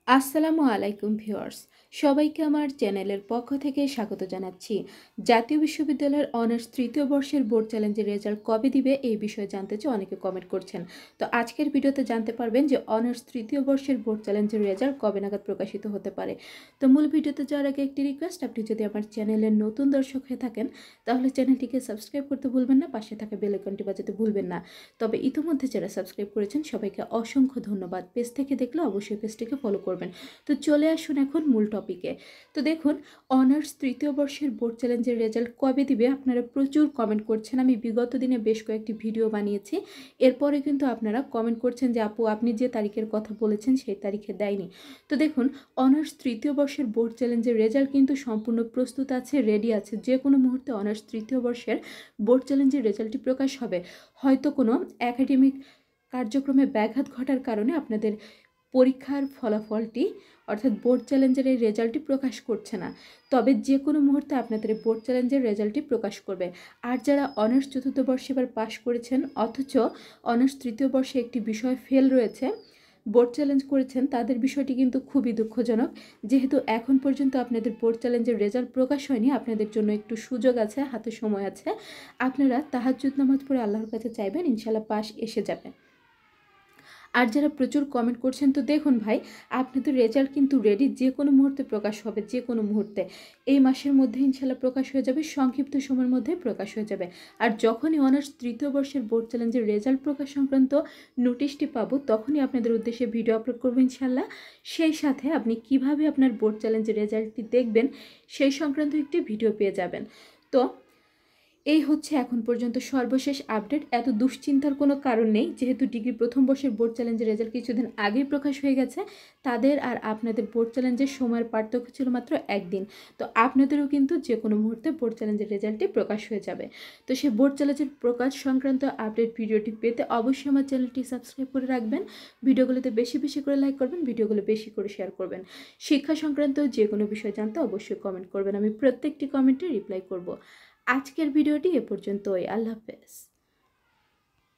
আসসালামু আলাইকুম ভিউয়ার্স, সবাইকে আমার চ্যানেলের পক্ষ থেকে স্বাগত জানাচ্ছি। জাতীয় বিশ্ববিদ্যালয়ের অনার্স তৃতীয় বর্ষের বোর্ড চ্যালেঞ্জের রেজাল্ট কবে দিবে এই বিষয়ে জানতে চেয়ে অনেকে কমেন্ট করছেন। তো আজকের ভিডিওতে জানতে পারবেন যে অনার্স তৃতীয় বর্ষের বোর্ড চ্যালেঞ্জের রেজাল্ট কবে নাগাদ প্রকাশিত হতে পারে। তো মূল ভিডিওতে যাওয়ার আগে একটি রিকোয়েস্ট, আপনি যদি আমার চ্যানেলের নতুন দর্শক হয়ে থাকেন তাহলে চ্যানেলটিকে সাবস্ক্রাইব করতে ভুলবেন না, পাশে থাকা বেল আইকনটি বাজাতে ভুলবেন না। তবে ইতিমধ্যে যারা সাবস্ক্রাইব করেছেন সবাইকে অসংখ্য ধন্যবাদ। পেজ থেকে দেখলে অবশ্যই পেজটিকে ফলো করবেন। তো চলে আসুন এখন মূল টপিকে। তো দেখুন, অনার্স তৃতীয় বর্ষের বোর্ড চ্যালেঞ্জের রেজাল্ট কবে দিবে আপনারা প্রচুর কমেন্ট করছেন। আমি বিগত দিনে বেশ কয়েকটি ভিডিও বানিয়েছি, এরপরে কিন্তু আপনারা কমেন্ট করছেন যে আপু আপনি যে তারিখের কথা বলেছেন সেই তারিখে দেয়নি। তো দেখুন, অনার্স তৃতীয় বর্ষের বোর্ড চ্যালেঞ্জের রেজাল্ট কিন্তু সম্পূর্ণ প্রস্তুত আছে, রেডি আছে। যে কোনো মুহূর্তে অনার্স তৃতীয় বর্ষের বোর্ড চ্যালেঞ্জের রেজাল্টটি প্রকাশ হবে। হয়তো কোনো একাডেমিক কার্যক্রমে ব্যাঘাত ঘটার কারণে আপনাদের পরীক্ষার ফলাফলটি অর্থাৎ বোর্ড চ্যালেঞ্জের এই রেজাল্টটি প্রকাশ করছে না, তবে যে কোনো মুহূর্তে আপনাদের বোর্ড চ্যালেঞ্জের রেজাল্টটি প্রকাশ করবে। আর যারা অনার্স চতুর্থ বর্ষে এবার পাশ করেছেন অথচ অনার্স তৃতীয় বর্ষে একটি বিষয় ফেল রয়েছে, বোর্ড চ্যালেঞ্জ করেছেন, তাদের বিষয়টি কিন্তু খুবই দুঃখজনক। যেহেতু এখন পর্যন্ত আপনাদের বোর্ড চ্যালেঞ্জের রেজাল্ট প্রকাশ হয়নি, আপনাদের জন্য একটু সুযোগ আছে, হাতে সময় আছে। আপনারা তাহাজ্জুদ নামাজ পড়ে আল্লাহর কাছে চাইবেন, ইনশাল্লাহ পাশ এসে যাবে। আর যারা প্রচুর কমেন্ট করছেন, তো দেখুন ভাই, আপনাদের রেজাল্ট কিন্তু রেডি, যে কোনো মুহূর্তে প্রকাশ হবে, যে কোনো মুহূর্তে। এই মাসের মধ্যে ইনশাল্লাহ প্রকাশ হয়ে যাবে, সংক্ষিপ্ত সময়ের মধ্যে প্রকাশ হয়ে যাবে। আর যখনই অনার্স তৃতীয় বর্ষের বোর্ড চ্যালেঞ্জের রেজাল্ট প্রকাশ সংক্রান্ত নোটিশটি পাবো, তখনই আপনাদের উদ্দেশ্যে ভিডিও আপলোড করবো ইনশাল্লাহ। সেই সাথে আপনি কিভাবে আপনার বোর্ড চ্যালেঞ্জের রেজাল্টটি দেখবেন সেই সংক্রান্ত একটি ভিডিও পেয়ে যাবেন। তো এই হচ্ছে এখন পর্যন্ত সর্বশেষ আপডেট। এত দুশ্চিন্তার কোনো কারণ নেই, যেহেতু ডিগ্রি প্রথম বর্ষের বোর্ড চ্যালেঞ্জের রেজাল্ট কিছুদিন আগেই প্রকাশ হয়ে গেছে। তাদের আর আপনাদের বোর্ড চ্যালেঞ্জের সময়ের পার্থক্য ছিল মাত্র একদিন। তো আপনাদেরও কিন্তু যে কোনো মুহূর্তে বোর্ড চ্যালেঞ্জের রেজাল্টটি প্রকাশ হয়ে যাবে। তো সেই বোর্ড চ্যালেঞ্জের প্রকাশ সংক্রান্ত আপডেট ভিডিওটি পেতে অবশ্যই আমার চ্যানেলটি সাবস্ক্রাইব করে রাখবেন। ভিডিওগুলোতে বেশি বেশি করে লাইক করবেন, ভিডিওগুলো বেশি করে শেয়ার করবেন। শিক্ষা সংক্রান্ত যে কোনো বিষয় জানতে অবশ্যই কমেন্ট করবেন, আমি প্রত্যেকটি কমেন্টে রিপ্লাই করব। আজকের ভিডিওটি এ পর্যন্তই। আল্লাহ হাফেজ।